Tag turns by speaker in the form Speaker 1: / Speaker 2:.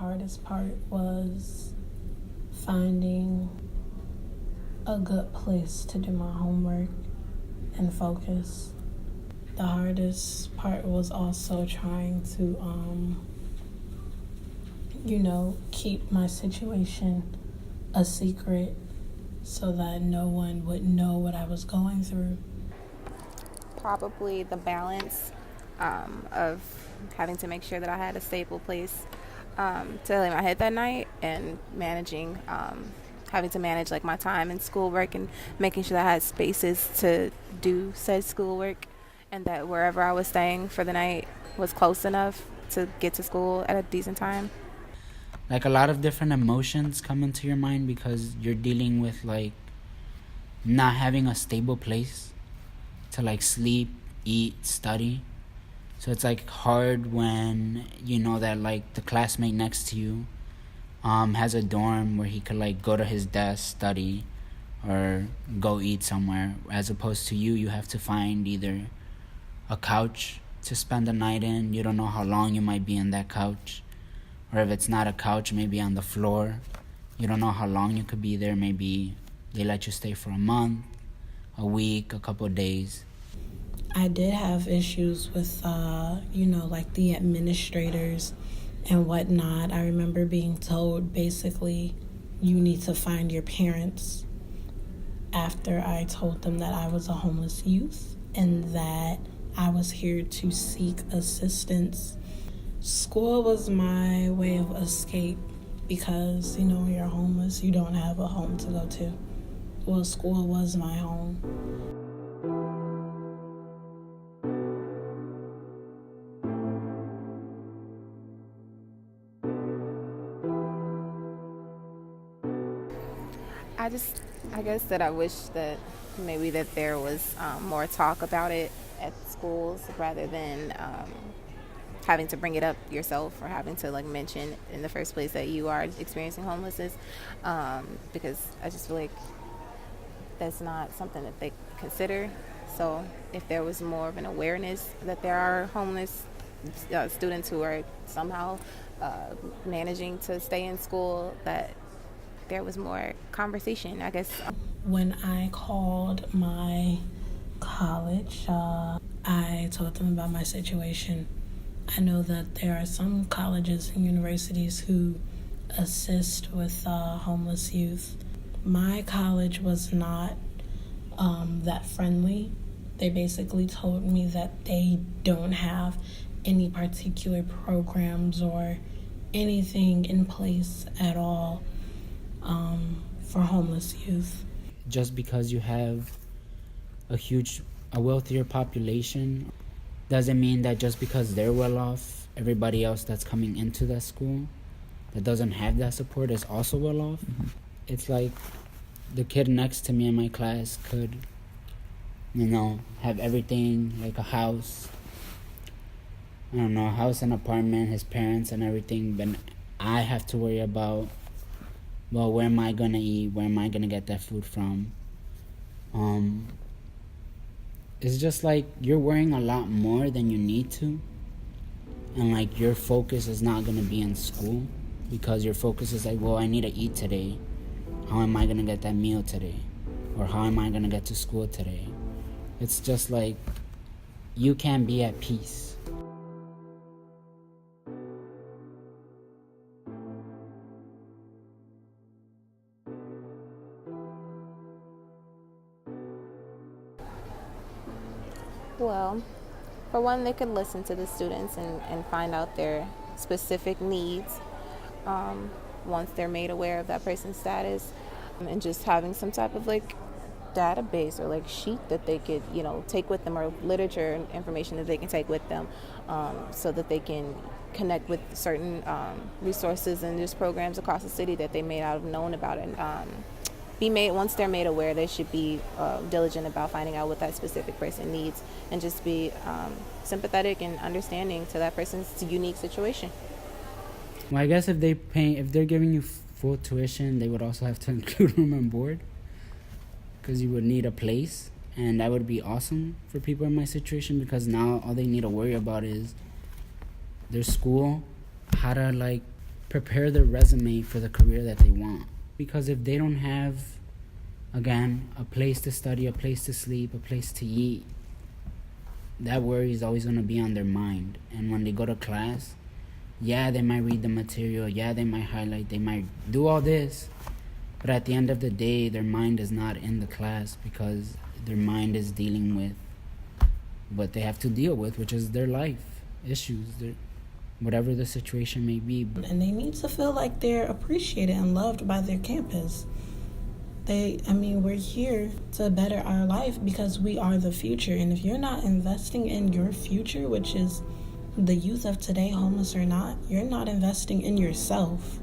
Speaker 1: hardest part was finding a good place to do my homework and focus. The hardest part was also trying to, keep my situation a secret so that no one would know what I was going through.
Speaker 2: Probably the balance of having to make sure that I had a stable place to lay my head that night, and managing, having to manage like my time and schoolwork, and making sure that I had spaces to do said schoolwork, and that wherever I was staying for the night was close enough to get to school at a decent time.
Speaker 3: Like, a lot of different emotions come into your mind because you're dealing with like not having a stable place to like sleep, eat, study. So it's like hard when you know that like the classmate next to you has a dorm where he could like go to his desk, study, or go eat somewhere, as opposed to you have to find either a couch to spend the night in. You don't know how long you might be in that couch, or if it's not a couch, maybe on the floor. You don't know how long you could be there. Maybe they let you stay for a month, a week, a couple of days.
Speaker 1: I did have issues with, like the administrators and whatnot. I remember being told basically you need to find your parents after I told them that I was a homeless youth and that I was here to seek assistance. School was my way of escape because, when you're homeless, you don't have a home to go to. Well, school was my home.
Speaker 2: I guess that I wish that maybe that there was more talk about it at schools, rather than having to bring it up yourself, or having to like mention in the first place that you are experiencing homelessness, because I just feel like that's not something that they consider. So if there was more of an awareness that there are homeless students who are somehow managing to stay in school, that there was more conversation, I guess.
Speaker 1: When I called my college, I told them about my situation. I know that there are some colleges and universities who assist with homeless youth. My college was not that friendly. They basically told me that they don't have any particular programs or anything in place at all for homeless youth.
Speaker 3: Just because you have a wealthier population doesn't mean that just because they're well off, everybody else that's coming into that school that doesn't have that support is also well off. Mm-hmm. It's like the kid next to me in my class could, have everything, like a house, a house and apartment, his parents and everything, but I have to worry about, well, where am I gonna eat? Where am I gonna get that food from? It's just like you're worrying a lot more than you need to, and like your focus is not gonna be in school, because your focus is like, well, I need to eat today. How am I gonna get that meal today? Or how am I gonna get to school today? It's just like you can't be at peace.
Speaker 2: Well, for one, they could listen to the students and find out their specific needs once they're made aware of that person's status, and just having some type of like database or like sheet that they could take with them, or literature and information that they can take with them, so that they can connect with certain resources and just programs across the city that they may not have known about. And once they're made aware, they should be diligent about finding out what that specific person needs, and just be sympathetic and understanding to that person's unique situation.
Speaker 3: Well, I guess if they're giving you full tuition, they would also have to include room and board, because you would need a place, and that would be awesome for people in my situation, because now all they need to worry about is their school, how to like prepare their resume for the career that they want. Because if they don't have, again, a place to study, a place to sleep, a place to eat, that worry is always going to be on their mind. And when they go to class, yeah, they might read the material, yeah, they might highlight, they might do all this, but at the end of the day, their mind is not in the class because their mind is dealing with what they have to deal with, which is their life issues, whatever the situation may be.
Speaker 1: And they need to feel like they're appreciated and loved by their campus. We're here to better our life because we are the future. And if you're not investing in your future, which is the youth of today, homeless or not, you're not investing in yourself.